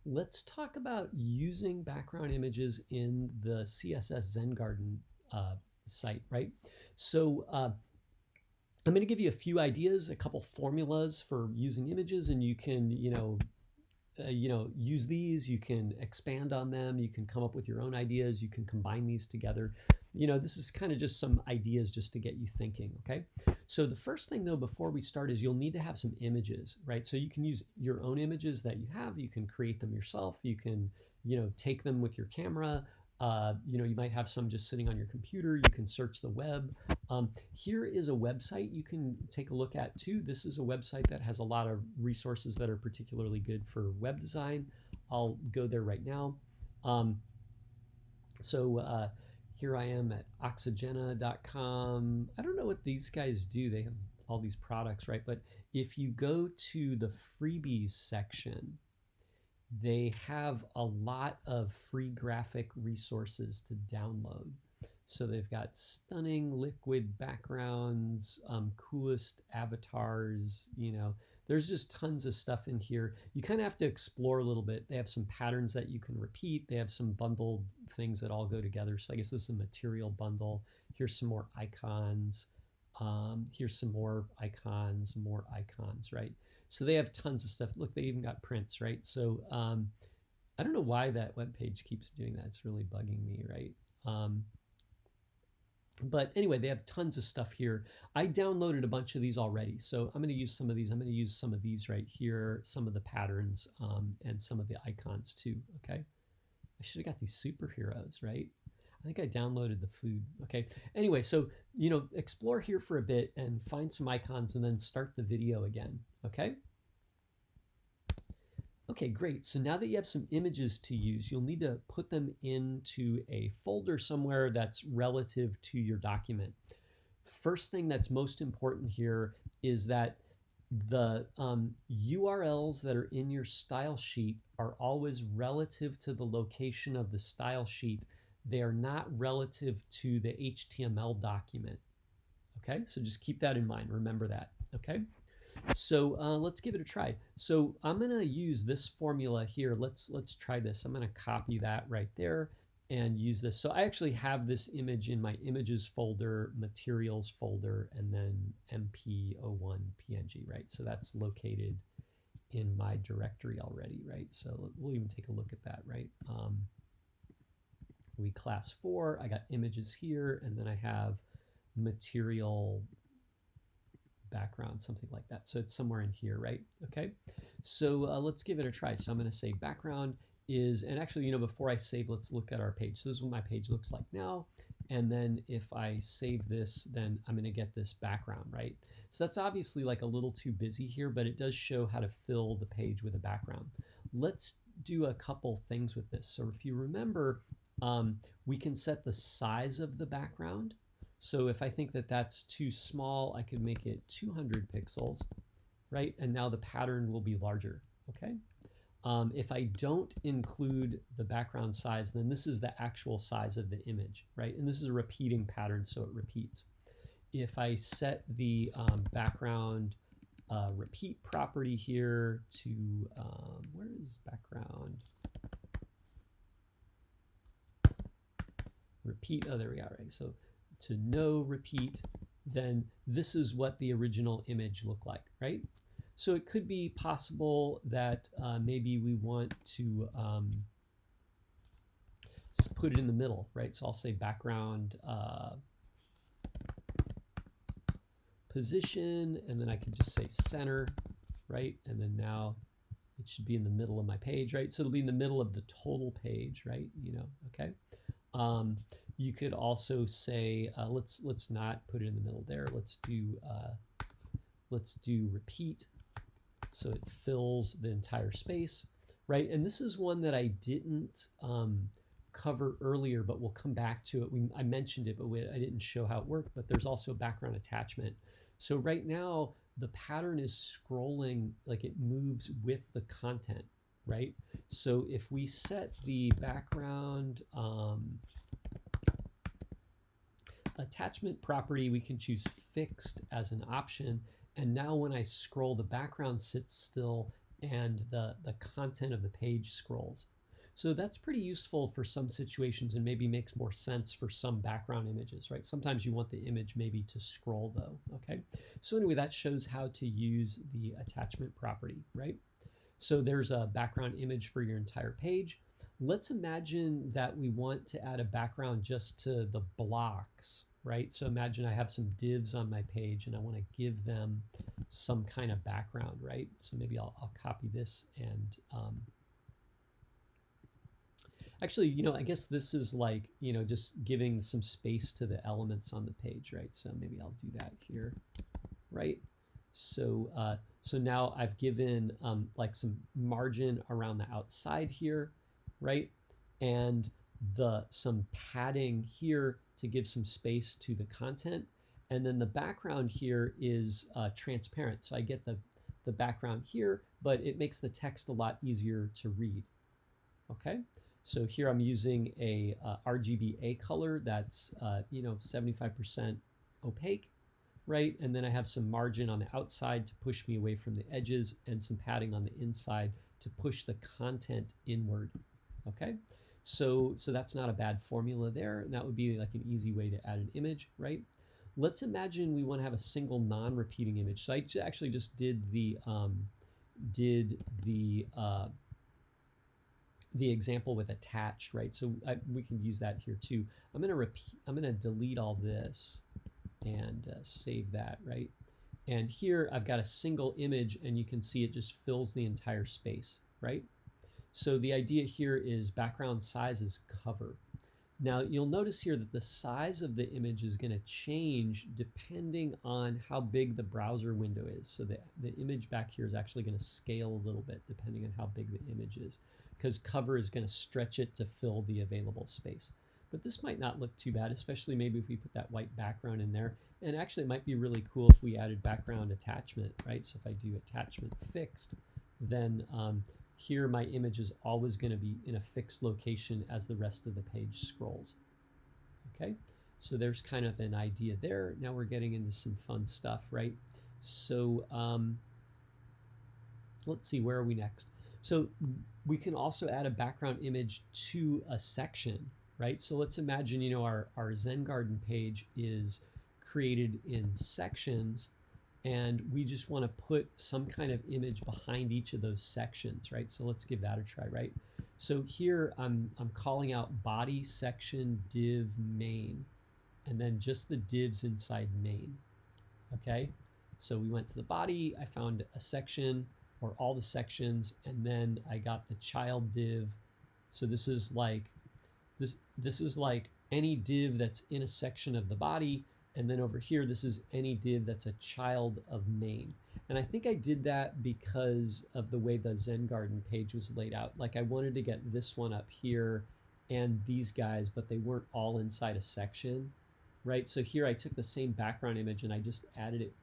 let's talk about using background images in the CSS Zen Garden site, right? So I'm going to give you a few ideas, a couple formulas for using images, and you can, use these. You can expand on them. You can come up with your own ideas. You can combine these together. This is kind of just some ideas just to get you thinking, okay? So the first thing though, before we start, is you'll need to have some images, right? So you can use your own images that you have. You can create them yourself. You can, take them with your camera. You might have some just sitting on your computer. You can search the web. Here is a website you can take a look at too. This is a website that has a lot of resources that are particularly good for web design. I'll go there right now. So here I am at oxygena.com. I don't know what these guys do. They have all these products, right? But if you go to the freebies section, they have a lot of free graphic resources to download. So they've got stunning liquid backgrounds, coolest avatars, there's just tons of stuff in here. You kind of have to explore a little bit. They have some patterns that you can repeat. They have some bundled things that all go together. So I guess this is a material bundle. Here's some more icons. Here's some more icons, right? So they have tons of stuff. Look, they even got prints, right? So I don't know why that web page keeps doing that. It's really bugging me, right? But anyway, they have tons of stuff here. I downloaded a bunch of these already, so I'm going to use some of these. I'm going to use some of these right here, some of the patterns, and some of the icons too, okay? I should have got these superheroes, right? I think I downloaded the food. Okay, anyway, so, explore here for a bit and find some icons and then start the video again, okay? Okay, great. So now that you have some images to use, you'll need to put them into a folder somewhere that's relative to your document. First thing that's most important here is that the URLs that are in your style sheet are always relative to the location of the style sheet. They are not relative to the HTML document. Okay, so just keep that in mind. Remember that. Okay. So let's give it a try. So I'm going to use this formula here. Let's try this. I'm going to copy that right there and use this. So I actually have this image in my images folder, materials folder, and then MP01 PNG, right? So that's located in my directory already, right? So we'll even take a look at that, right? We class 4, I got images here, and then I have material background, something like that. So it's somewhere in here, right? Okay, so let's give it a try. So I'm going to say background is, and actually, before I save, let's look at our page. So this is what my page looks like now. And then if I save this, then I'm going to get this background, right? So that's obviously like a little too busy here, but it does show how to fill the page with a background. Let's do a couple things with this. So if you remember, we can set the size of the background. So if I think that that's too small, I could make it 200 pixels, right? And now the pattern will be larger, okay? If I don't include the background size, then this is the actual size of the image, right? And this is a repeating pattern, so it repeats. If I set the background repeat property here to, where is background? Repeat, oh, there we are, right? So to no repeat, then this is what the original image looked like, right? So it could be possible that maybe we want to put it in the middle, right? So I'll say background position, and then I can just say center, right? And then now it should be in the middle of my page, right? So it'll be in the middle of the total page, right? Okay. You could also say, let's not put it in the middle there. Let's do repeat, so it fills the entire space, right? And this is one that I didn't cover earlier, but we'll come back to it. I mentioned it, but I didn't show how it worked. But there's also background attachment. So right now the pattern is scrolling, like it moves with the content, right? So if we set the background attachment property, we can choose fixed as an option, and now when I scroll, the background sits still and the content of the page scrolls. So that's pretty useful for some situations and maybe makes more sense for some background images, right? Sometimes you want the image maybe to scroll though, okay? So anyway, that shows how to use the attachment property, right? So there's a background image for your entire page. Let's imagine that we want to add a background just to the blocks, right? So imagine I have some divs on my page and I want to give them some kind of background, right? So maybe I'll copy this and actually, I guess this is like, just giving some space to the elements on the page, right? So maybe I'll do that here, right? So so now I've given like some margin around the outside here, right? And some padding here to give some space to the content. And then the background here is transparent. So I get the background here, but it makes the text a lot easier to read. Okay, so here I'm using a RGBA color that's 75% opaque, right? And then I have some margin on the outside to push me away from the edges and some padding on the inside to push the content inward. Okay, so that's not a bad formula there, and that would be like an easy way to add an image, right? Let's imagine we want to have a single non-repeating image. So I actually just did the example with attached, right? So we can use that here too. I'm going to delete all this and save that, right? And here I've got a single image and you can see it just fills the entire space, right? So the idea here is background size is cover. Now you'll notice here that the size of the image is going to change depending on how big the browser window is. So the image back here is actually going to scale a little bit depending on how big the image is, because cover is going to stretch it to fill the available space. But this might not look too bad, especially maybe if we put that white background in there. And actually it might be really cool if we added background attachment, right? So if I do attachment fixed, then here my image is always going to be in a fixed location as the rest of the page scrolls. Okay, so there's kind of an idea there. Now we're getting into some fun stuff, right? So let's see, where are we next? So we can also add a background image to a section, right? So let's imagine, our Zen Garden page is created in sections, and we just want to put some kind of image behind each of those sections, right? So let's give that a try, right? So here I'm calling out body section div main, and then just the divs inside main. Okay, so we went to the body, I found a section or all the sections, and then I got the child div. So this is like any div that's in a section of the body. And then over here, this is any div that's a child of main. And I think I did that because of the way the Zen Garden page was laid out. Like I wanted to get this one up here and these guys, but they weren't all inside a section, right? So here I took the same background image and I just added it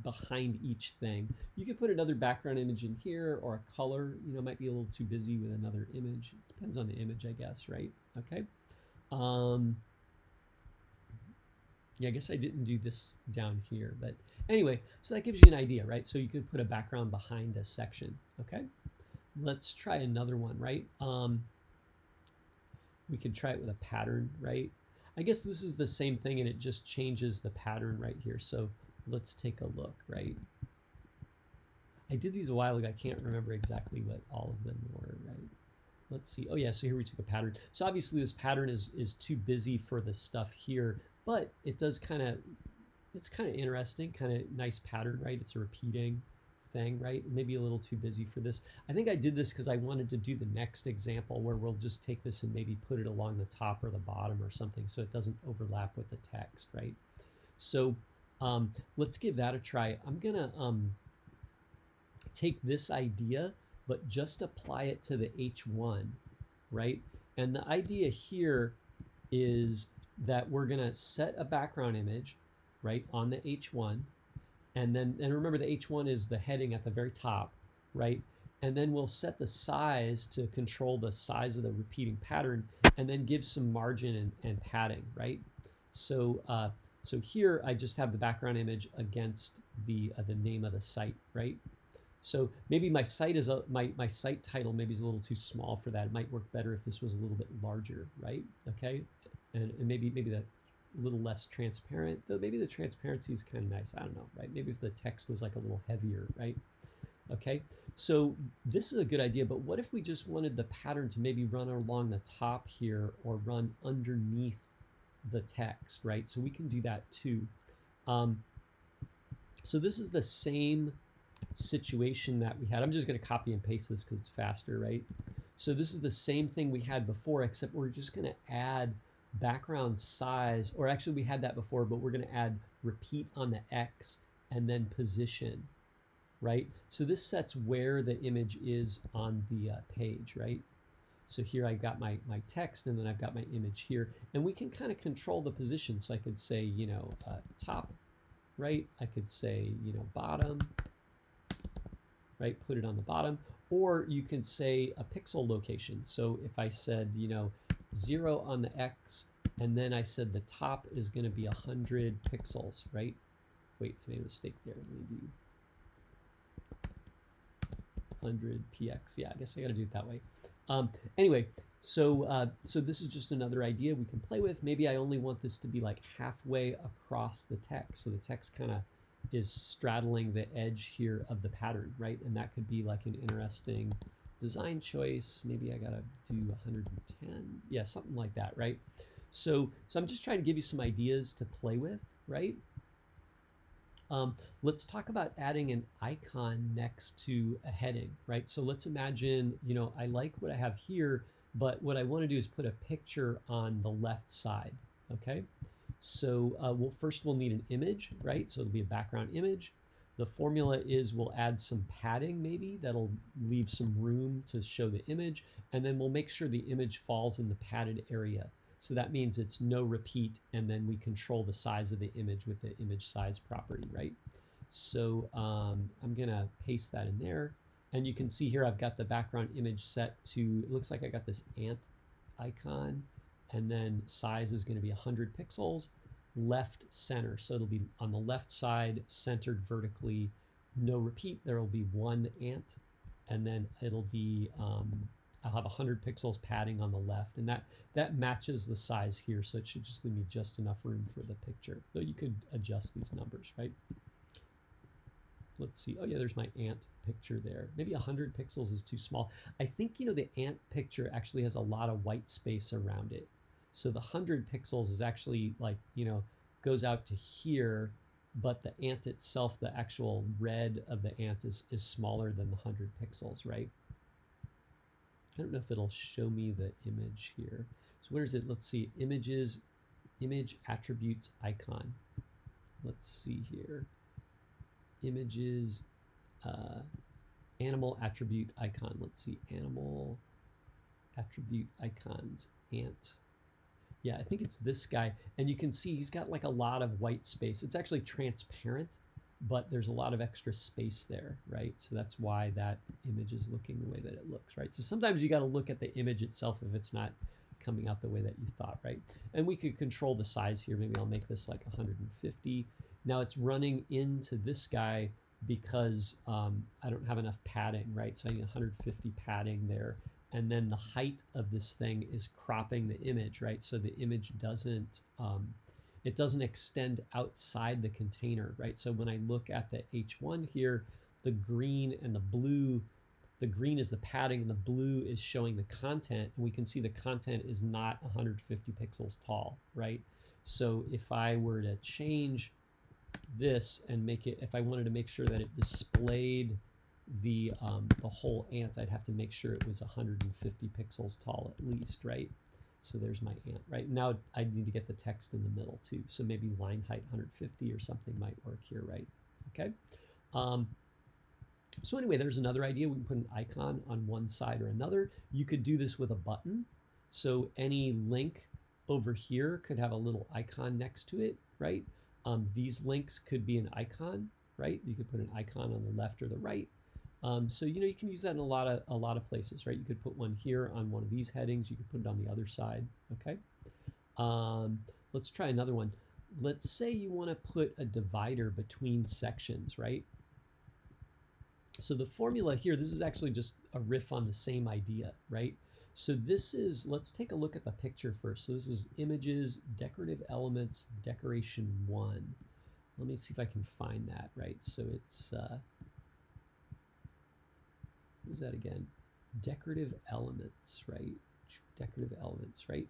behind each thing. You could put another background image in here, or a color, might be a little too busy with another image. It depends on the image, I guess, right? Okay. Yeah, I guess I didn't do this down here, but anyway, so that gives you an idea, right? So you could put a background behind a section, okay? Let's try another one, right? We could try it with a pattern, right? I guess this is the same thing and it just changes the pattern right here. So let's take a look, right? I did these a while ago. I can't remember exactly what all of them were, right? Let's see. Oh yeah, so here we took a pattern. So obviously this pattern is too busy for the stuff here, but it does it's kind of interesting, kind of nice pattern, right? It's a repeating thing, right? Maybe a little too busy for this. I think I did this because I wanted to do the next example where we'll just take this and maybe put it along the top or the bottom or something so it doesn't overlap with the text, right? So let's give that a try. I'm gonna take this idea but just apply it to the H1, right? And the idea here is that we're gonna set a background image, right, on the H1, and remember the H1 is the heading at the very top, right? And then we'll set the size to control the size of the repeating pattern, and then give some margin and padding, right? So so here I just have the background image against the name of the site, right? So maybe my site is my site title maybe is a little too small for that. It might work better if this was a little bit larger, right? Okay, and maybe that a little less transparent. Though maybe the transparency is kind of nice. I don't know, right? Maybe if the text was like a little heavier, right? Okay, so this is a good idea, but what if we just wanted the pattern to maybe run along the top here or run underneath the text, right? So we can do that too. Um, so this is the same situation that we had. I'm just going to copy and paste this because it's faster, right? So this is the same thing we had before, except we're just going to add background size, or actually we had that before, but we're going to add repeat on the X and then position, right? So this sets where the image is on the page, right? So here I've got my text and then I've got my image here, and we can kind of control the position. So I could say, you know, top, right? I could say, you know, bottom, right? Put it on the bottom, or you can say a pixel location. So if I said, you know, 0 on the X, and then I said the top is going to be 100 pixels, right? Wait, I made a mistake there. Let me do 100 px. Yeah, I guess I got to do it that way. Anyway, so this is just another idea we can play with. Maybe I only want this to be like halfway across the text, so the text kind of is straddling the edge here of the pattern, right? And that could be like an interesting design choice. Maybe I gotta do 110. Yeah, something like that, right? So I'm just trying to give you some ideas to play with, right? Let's talk about adding an icon next to a heading, right? So let's imagine, you know, I like what I have here, but what I want to do is put a picture on the left side, okay? So first we'll need an image, right? So it'll be a background image. The formula is we'll add some padding maybe that'll leave some room to show the image, and then we'll make sure the image falls in the padded area. So that means it's no repeat, and then we control the size of the image with the image size property, right? So I'm gonna paste that in there, and you can see here I've got the background image set to, it looks like I got this ant icon, and then size is gonna be 100 pixels, left center, so it'll be on the left side, centered vertically, no repeat, there will be one ant, and then it'll be, I'll have 100 pixels padding on the left, and that matches the size here, so it should just leave me just enough room for the picture. Though you could adjust these numbers, right? Let's see. Oh yeah, there's my ant picture there. Maybe 100 pixels is too small. I think, you know, the ant picture actually has a lot of white space around it. So the 100 pixels is actually like, you know, goes out to here, but the ant itself, the actual red of the ant is smaller than the 100 pixels, right? I don't know if it'll show me the image here. So where is it? Let's see, images, image attributes icon. Let's see here. Images, animal attribute icon. Let's see, animal attribute icons, ant. Yeah, I think it's this guy. And you can see he's got like a lot of white space. It's actually transparent, but there's a lot of extra space there, right? So that's why that image is looking the way that it looks, right? So sometimes you got to look at the image itself if it's not coming out the way that you thought, right? And we could control the size here. Maybe I'll make this like 150. Now it's running into this guy because I don't have enough padding, right? So I need 150 padding there. And then the height of this thing is cropping the image, right? So the image doesn't, it doesn't extend outside the container, right? So when I look at the H1 here, the green and the blue, the green is the padding and the blue is showing the content, and we can see the content is not 150 pixels tall, right? So if I were to change this and make it, if I wanted to make sure that it displayed the whole ant, I'd have to make sure it was 150 pixels tall at least, right? So there's my ant, right? Now I need to get the text in the middle too. So maybe line height 150 or something might work here, right? Okay. So anyway, there's another idea. We can put an icon on one side or another. You could do this with a button. So any link over here could have a little icon next to it, right? These links could be an icon, right? You could put an icon on the left or the right. So you know, you can use that in a lot of places, right? You could put one here on one of these headings. You could put it on the other side. Okay. Let's try another one. Let's say you want to put a divider between sections, right? So the formula here, this is actually just a riff on the same idea, right? So this is, let's take a look at the picture first. So this is images, decorative elements, decoration 1. Let me see if I can find that, right? So it's, what is that again? Decorative elements, right? Decorative elements, right?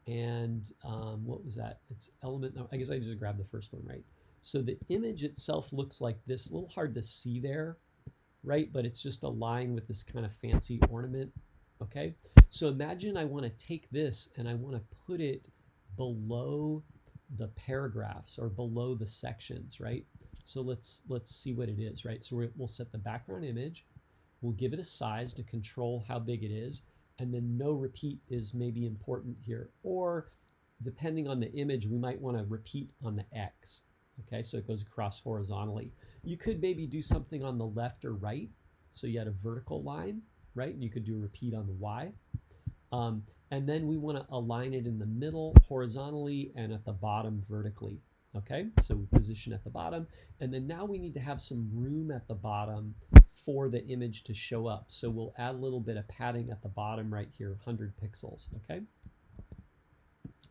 And what was that? It's element, no, I guess I just grabbed the first one, right? So the image itself looks like this, a little hard to see there, right? But it's just a line with this kind of fancy ornament, okay? So imagine I want to take this and I want to put it below the paragraphs or below the sections, right? So let's see what it is, right? So we'll set the background image, we'll give it a size to control how big it is, and then no repeat is maybe important here. Or depending on the image, we might want to repeat on the X, okay? So it goes across horizontally. You could maybe do something on the left or right. So you had a vertical line, right? And you could do a repeat on the Y. And then we want to align it in the middle horizontally and at the bottom vertically. Okay, so we position at the bottom, and then now we need to have some room at the bottom for the image to show up. So we'll add a little bit of padding at the bottom right here, 100 pixels. Okay,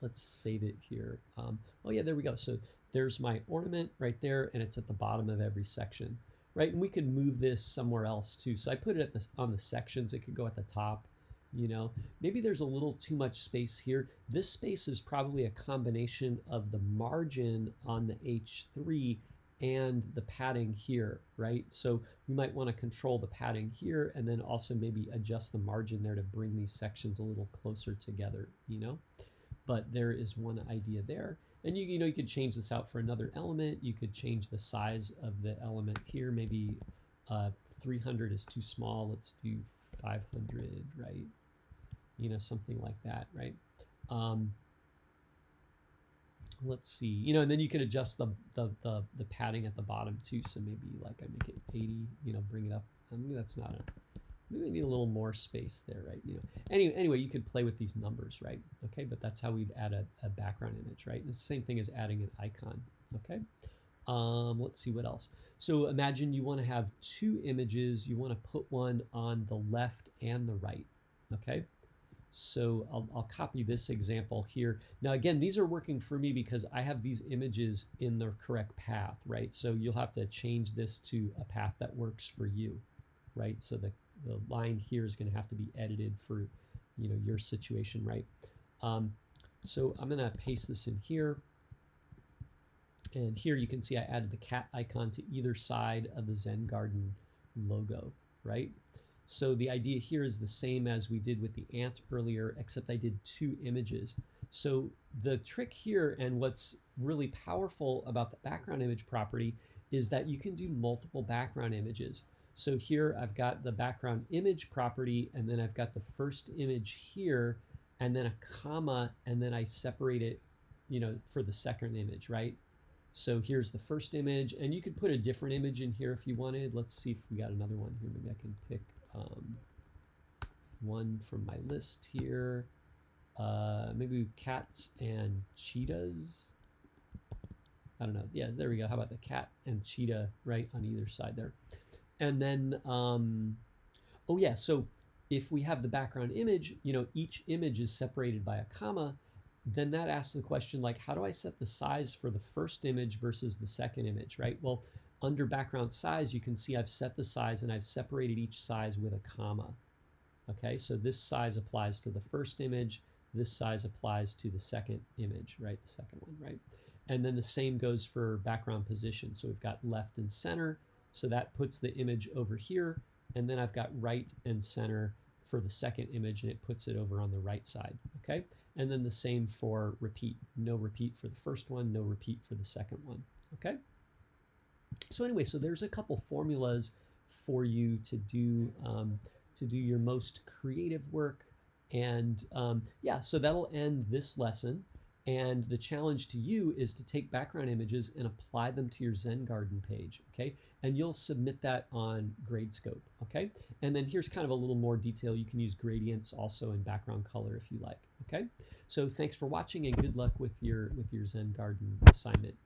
let's save it here. Oh yeah, there we go. So there's my ornament right there, and it's at the bottom of every section, right? And we could move this somewhere else too. So I put it at on the sections. It could go at the top. You know, maybe there's a little too much space here. This space is probably a combination of the margin on the H3 and the padding here, right? So we might want to control the padding here and then also maybe adjust the margin there to bring these sections a little closer together, you know? But there is one idea there. And you know, you could change this out for another element. You could change the size of the element here. Maybe 300 is too small. Let's do 500, right? You know, something like that, right? Let's see, you know, and then you can adjust the padding at the bottom too. So maybe like I make it 80, you know, bring it up. Maybe that's not maybe we need a little more space there, right? You know, anyway, you could play with these numbers, right? Okay, but that's how we'd add a background image, right? And it's the same thing as adding an icon, okay? Let's see what else. So imagine you want to have two images. You want to put one on the left and the right, okay? So I'll copy this example here. Now again, these are working for me because I have these images in the correct path, right? So you'll have to change this to a path that works for you, right? So the line here is going to have to be edited for, you know, your situation, right? So I'm going to paste this in here. And here you can see I added the cat icon to either side of the Zen Garden logo, right? So the idea here is the same as we did with the ant earlier, except I did two images. So the trick here, and what's really powerful about the background image property, is that you can do multiple background images. So here I've got the background image property, and then I've got the first image here, and then a comma, and then I separate it, you know, for the second image, right? So here's the first image, and you could put a different image in here if you wanted. Let's see if we got another one here. Maybe I can pick one from my list here. Maybe cats and cheetahs. I don't know. Yeah, there we go. How about the cat and cheetah right on either side there? And then, oh yeah, so if we have the background image, you know, each image is separated by a comma, then that asks the question, like, how do I set the size for the first image versus the second image, right? Well, under background size, you can see I've set the size and I've separated each size with a comma. Okay, so this size applies to the first image, this size applies to the second image, right? The second one, right? And then the same goes for background position. So we've got left and center, so that puts the image over here, and then I've got right and center for the second image, and it puts it over on the right side, okay? And then the same for repeat. No repeat for the first one, no repeat for the second one, okay? So anyway, so there's a couple formulas for you to do your most creative work. And yeah, so that'll end this lesson. And the challenge to you is to take background images and apply them to your Zen Garden page, okay? And you'll submit that on Gradescope, okay? And then here's kind of a little more detail. You can use gradients also in background color if you like, okay? So thanks for watching and good luck with your Zen Garden assignment.